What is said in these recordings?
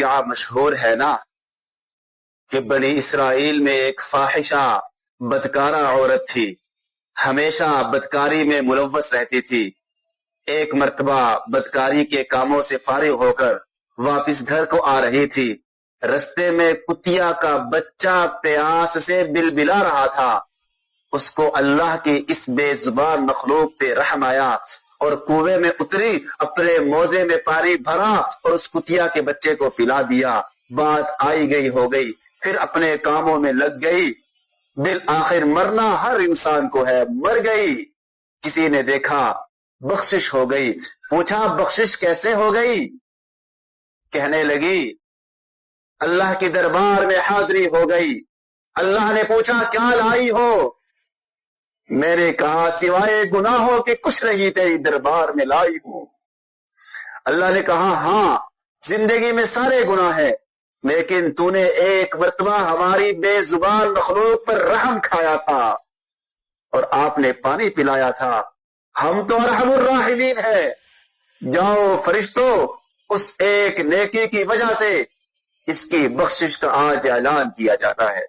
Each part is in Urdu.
واقعہ مشہور ہے نا کہ بنی اسرائیل میں ایک فاحشہ بدکارہ عورت تھی، ہمیشہ بدکاری میں ملوث رہتی تھی۔ ایک مرتبہ بدکاری کے کاموں سے فارغ ہو کر واپس گھر کو آ رہی تھی، رستے میں کتیا کا بچہ پیاس سے بلبلا رہا تھا۔ اس کو اللہ کی اس بے زبان مخلوق پہ رحم آیا اور کنویں میں اتری، اپنے موزے میں پانی بھرا اور اس کتیا کے بچے کو پلا دیا۔ بات آئی گئی ہو گئی، پھر اپنے کاموں میں لگ گئی۔ بالآخر مرنا ہر انسان کو ہے، مر گئی۔ کسی نے دیکھا بخشش ہو گئی، پوچھا بخشش کیسے ہو گئی؟ کہنے لگی اللہ کے دربار میں حاضری ہو گئی۔ اللہ نے پوچھا کیا لائی ہو؟ میں نے کہا سوائے گناہوں کے کچھ نہیں تیری دربار میں لائی ہوں۔ اللہ نے کہا ہاں زندگی میں سارے گناہ ہیں، لیکن تو نے ایک مرتبہ ہماری بے زبان مخلوق پر رحم کھایا تھا اور آپ نے پانی پلایا تھا۔ ہم تو ارحم الراحمین ہے۔ جاؤ فرشتوں، اس ایک نیکی کی وجہ سے اس کی بخشش کا آج اعلان کیا جاتا ہے۔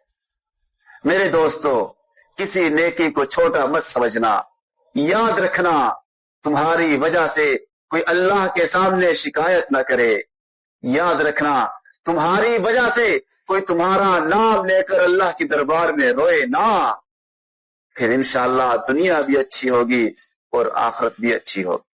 میرے دوستو، کسی نیکی کو چھوٹا مت سمجھنا۔ یاد رکھنا تمہاری وجہ سے کوئی اللہ کے سامنے شکایت نہ کرے۔ یاد رکھنا تمہاری وجہ سے کوئی تمہارا نام لے کر اللہ کے دربار میں روئے نہ۔ پھر انشاءاللہ دنیا بھی اچھی ہوگی اور آخرت بھی اچھی ہوگی۔